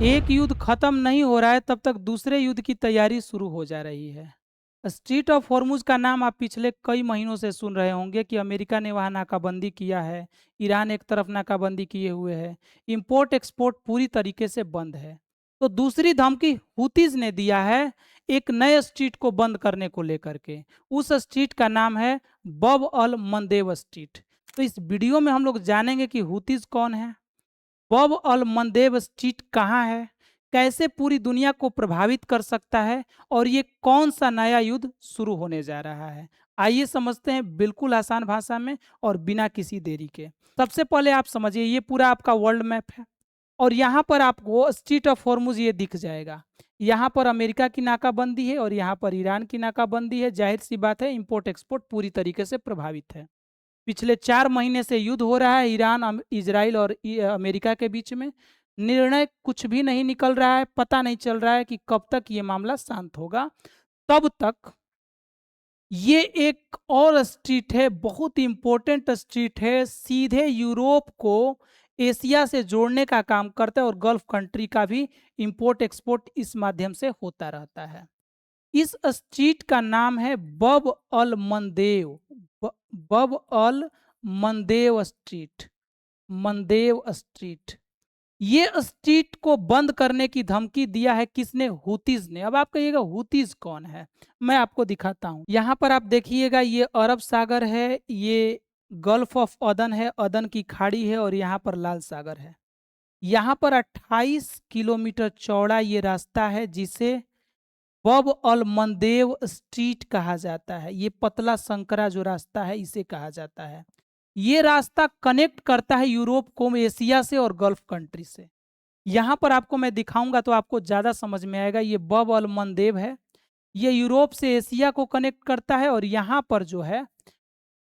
एक युद्ध खत्म नहीं हो रहा है तब तक दूसरे युद्ध की तैयारी शुरू हो जा रही है। स्ट्रीट ऑफ हॉर्मुज का नाम आप पिछले कई महीनों से सुन रहे होंगे कि अमेरिका ने वहां नाकाबंदी किया है। ईरान एक तरफ नाकाबंदी किए हुए है। इंपोर्ट एक्सपोर्ट पूरी तरीके से बंद है। तो दूसरी धमकी हुतीज ने दिया है एक नए स्ट्रीट को बंद करने को लेकर के। उस स्ट्रीट का नाम है बब अल मंदेव स्ट्रीट। तो इस वीडियो में हम लोग जानेंगे कि हुतीज कौन है, बब अल मंदेब स्ट्रीट कहाँ है, कैसे पूरी दुनिया को प्रभावित कर सकता है और ये कौन सा नया युद्ध शुरू होने जा रहा है। आइए समझते हैं बिल्कुल आसान भाषा में और बिना किसी देरी के। सबसे पहले आप समझिए ये पूरा आपका वर्ल्ड मैप है और यहाँ पर आपको स्ट्रीट ऑफ हॉर्मुज ये दिख जाएगा। यहाँ पर अमेरिका की नाकाबंदी है और यहाँ पर ईरान की नाकाबंदी है। जाहिर सी बात है इंपोर्ट एक्सपोर्ट पूरी तरीके से प्रभावित है। पिछले 4 महीने से युद्ध हो रहा है ईरान इजराइल और अमेरिका के बीच में। निर्णय कुछ भी नहीं निकल रहा है, पता नहीं चल रहा है कि कब तक ये मामला शांत होगा। तब तक ये एक और स्ट्रीट है, बहुत इंपॉर्टेंट स्ट्रीट है, सीधे यूरोप को एशिया से जोड़ने का काम करता है और गल्फ कंट्री का भी इंपोर्ट एक्सपोर्ट इस माध्यम से होता रहता है। इस स्ट्रीट का नाम है बब अल मंदेव। बब अल मंदेव स्ट्रीट, मंदेव स्ट्रीट। ये स्ट्रीट को बंद करने की धमकी दिया है किसने? हुतीज ने। अब आप कहिएगा हुतीज कौन है, मैं आपको दिखाता हूं। यहाँ पर आप देखिएगा ये अरब सागर है, ये गल्फ ऑफ अदन है, अदन की खाड़ी है और यहाँ पर लाल सागर है। यहाँ पर 28 किलोमीटर चौड़ा ये रास्ता है जिसे बब अल मंदेव स्ट्रीट कहा जाता है। ये पतला संकरा जो रास्ता है इसे कहा जाता है। ये रास्ता कनेक्ट करता है यूरोप को एशिया से और गल्फ कंट्री से। यहाँ पर आपको मैं दिखाऊंगा तो आपको ज़्यादा समझ में आएगा। ये बब अल मंदेव है, ये यूरोप से एशिया को कनेक्ट करता है और यहाँ पर जो है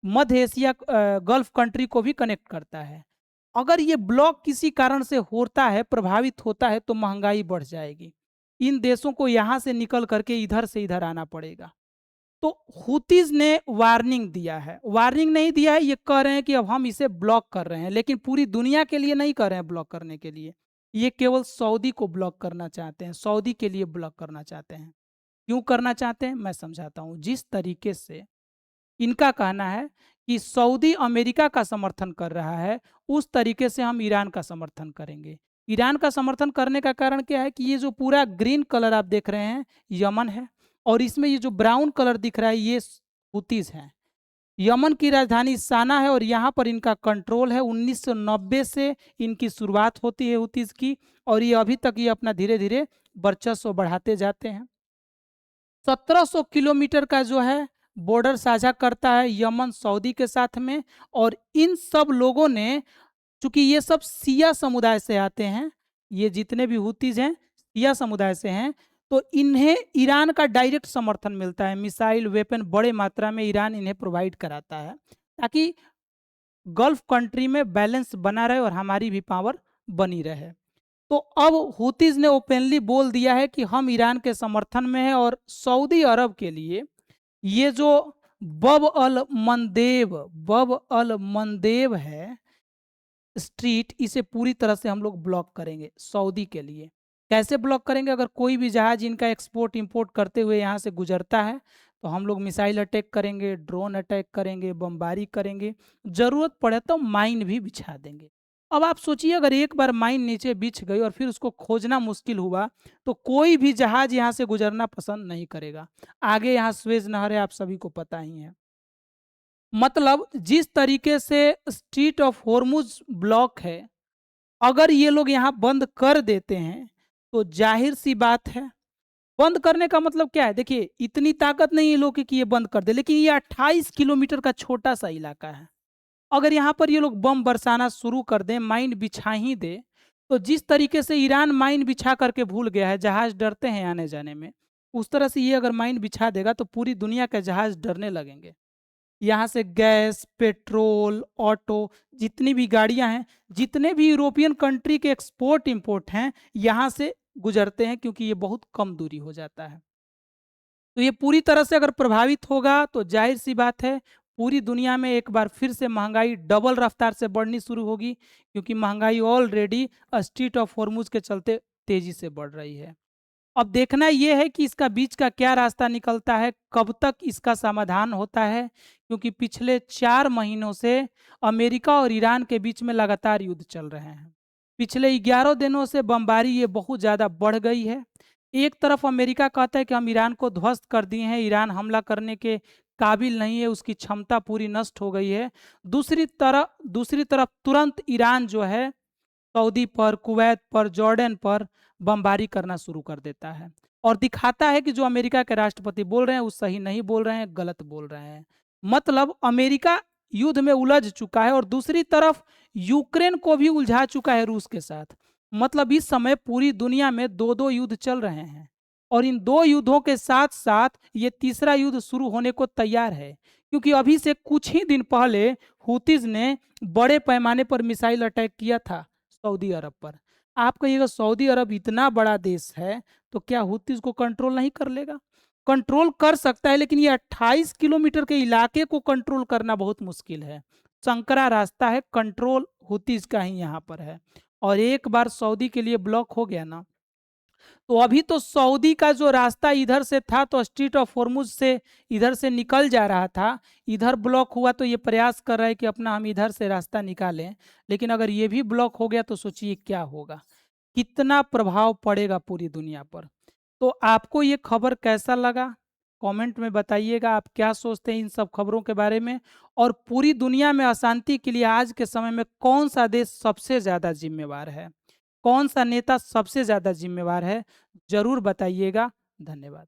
मध्य एशिया गल्फ कंट्री को भी कनेक्ट करता है। अगर ये ब्लॉक किसी कारण से होता है, प्रभावित होता है, तो महंगाई बढ़ जाएगी। इन देशों को यहाँ से निकल करके इधर से इधर आना पड़ेगा। तो हुतीज ने वार्निंग दिया है, वार्निंग नहीं दिया है, ये कह रहे हैं कि अब हम इसे ब्लॉक कर रहे हैं, लेकिन पूरी दुनिया के लिए नहीं कर रहे हैं ब्लॉक करने के लिए। ये केवल सऊदी को ब्लॉक करना चाहते हैं, सऊदी के लिए ब्लॉक करना चाहते हैं। क्यों करना चाहते हैं मैं समझाता हूँ। जिस तरीके से इनका कहना है कि सऊदी अमेरिका का समर्थन कर रहा है, उस तरीके से हम ईरान का समर्थन करेंगे। ईरान का समर्थन करने का कारण क्या है कि ये जो पूरा ग्रीन कलर आप देख रहे हैं यमन है और इसमें ये जो ब्राउन कलर दिख रहा है ये हुतीज है। यमन की राजधानी साना है और यहाँ पर इनका कंट्रोल है। 1990 से इनकी शुरुआत होती है हुतीज की और ये अभी तक ये अपना धीरे धीरे वर्चस्व बढ़ाते जाते हैं। 1700 किलोमीटर का जो है बॉर्डर साझा करता है यमन सऊदी के साथ में। और इन सब लोगों ने, चूंकि ये सब सिया समुदाय से आते हैं, ये जितने भी हुतीज हैं सिया समुदाय से हैं, तो इन्हें ईरान का डायरेक्ट समर्थन मिलता है। मिसाइल वेपन बड़े मात्रा में ईरान इन्हें प्रोवाइड कराता है ताकि गल्फ कंट्री में बैलेंस बना रहे और हमारी भी पावर बनी रहे। तो अब हुतीज ने ओपनली बोल दिया है कि हम ईरान के समर्थन में हैं और सऊदी अरब के लिए ये जो बब अल मंदेब, बब अल मंदेब है स्ट्रीट, इसे पूरी तरह से हम लोग ब्लॉक करेंगे सऊदी के लिए। कैसे ब्लॉक करेंगे? अगर कोई भी जहाज इनका एक्सपोर्ट इंपोर्ट करते हुए यहाँ से गुजरता है तो हम लोग मिसाइल अटैक करेंगे, ड्रोन अटैक करेंगे, बमबारी करेंगे, जरूरत पड़े तो माइन भी बिछा देंगे। अब आप सोचिए अगर एक बार माइन नीचे बिछ गई और फिर उसको खोजना मुश्किल हुआ तो कोई भी जहाज यहाँ से गुजरना पसंद नहीं करेगा। आगे यहाँ स्वेज नहर है, आप सभी को पता ही है। मतलब जिस तरीके से स्ट्रीट ऑफ हॉर्मुज ब्लॉक है, अगर ये लोग यहाँ बंद कर देते हैं तो जाहिर सी बात है, बंद करने का मतलब क्या है? देखिए इतनी ताकत नहीं है लोग कि ये बंद कर दे, लेकिन ये 28 किलोमीटर का छोटा सा इलाका है। अगर यहाँ पर ये लोग बम बरसाना शुरू कर दें, माइन बिछा ही दे, तो जिस तरीके से ईरान माइन बिछा करके भूल गया है, जहाज डरते हैं आने जाने में, उस तरह से ये अगर माइन बिछा देगा तो पूरी दुनिया के जहाज डरने लगेंगे। यहाँ से गैस, पेट्रोल, ऑटो, जितनी भी गाड़ियां हैं, जितने भी यूरोपियन कंट्री के एक्सपोर्ट इंपोर्ट हैं, यहाँ से गुजरते हैं क्योंकि ये बहुत कम दूरी हो जाता है। तो ये पूरी तरह से अगर प्रभावित होगा तो जाहिर सी बात है पूरी दुनिया में एक बार फिर से महंगाई डबल रफ्तार से बढ़नी शुरू होगी, क्योंकि महंगाई ऑलरेडी स्ट्रीट ऑफ हॉर्मुज के चलते तेजी से बढ़ रही है। अब देखना ये है कि इसका बीच का क्या रास्ता निकलता है, कब तक इसका समाधान होता है, क्योंकि पिछले 4 महीनों से अमेरिका और ईरान के बीच में लगातार युद्ध चल रहे हैं। पिछले 11 दिनों से बमबारी ये बहुत ज़्यादा बढ़ गई है। एक तरफ अमेरिका कहता है कि हम ईरान को ध्वस्त कर दिए हैं, ईरान हमला करने के काबिल नहीं है, उसकी क्षमता पूरी नष्ट हो गई है। दूसरी तरफ तुरंत ईरान जो है सऊदी पर, कुवैत पर, जॉर्डन पर बमबारी करना शुरू कर देता है और दिखाता है कि जो अमेरिका के राष्ट्रपति बोल रहे हैं वो सही नहीं बोल रहे हैं, गलत बोल रहे हैं। मतलब अमेरिका युद्ध में उलझ चुका है और दूसरी तरफ यूक्रेन को भी उलझा चुका है रूस के साथ। मतलब इस समय पूरी दुनिया में दो दो युद्ध चल रहे हैं और इन दो युद्धों के साथ साथ ये तीसरा युद्ध शुरू होने को तैयार है, क्योंकि अभी से कुछ ही दिन पहले हुतीज ने बड़े पैमाने पर मिसाइल अटैक किया था सऊदी अरब पर। आप कहिएगा सऊदी अरब इतना बड़ा देश है तो क्या हुतीज को कंट्रोल नहीं कर लेगा? कंट्रोल कर सकता है, लेकिन ये 28 किलोमीटर के इलाके को कंट्रोल करना बहुत मुश्किल है। संकरा रास्ता है, कंट्रोल हुतीज का ही यहाँ पर है। और एक बार सऊदी के लिए ब्लॉक हो गया ना, तो अभी तो सऊदी का जो रास्ता इधर से था तो स्ट्रीट ऑफ हॉर्मुज से इधर से निकल जा रहा था, इधर ब्लॉक हुआ तो ये प्रयास कर रहा है कि अपना हम इधर से रास्ता निकालें। लेकिन अगर ये भी ब्लॉक हो गया तो सोचिए क्या होगा, कितना प्रभाव पड़ेगा पूरी दुनिया पर। तो आपको ये खबर कैसा लगा? कमेंट में बताइएगा आप क्या सोचते हैं इन सब खबरों के बारे में। और पूरी दुनिया में अशांति के लिए आज के समय में कौन सा देश सबसे ज़्यादा जिम्मेवार है, कौन सा नेता सबसे ज़्यादा जिम्मेवार है, ज़रूर बताइएगा। धन्यवाद।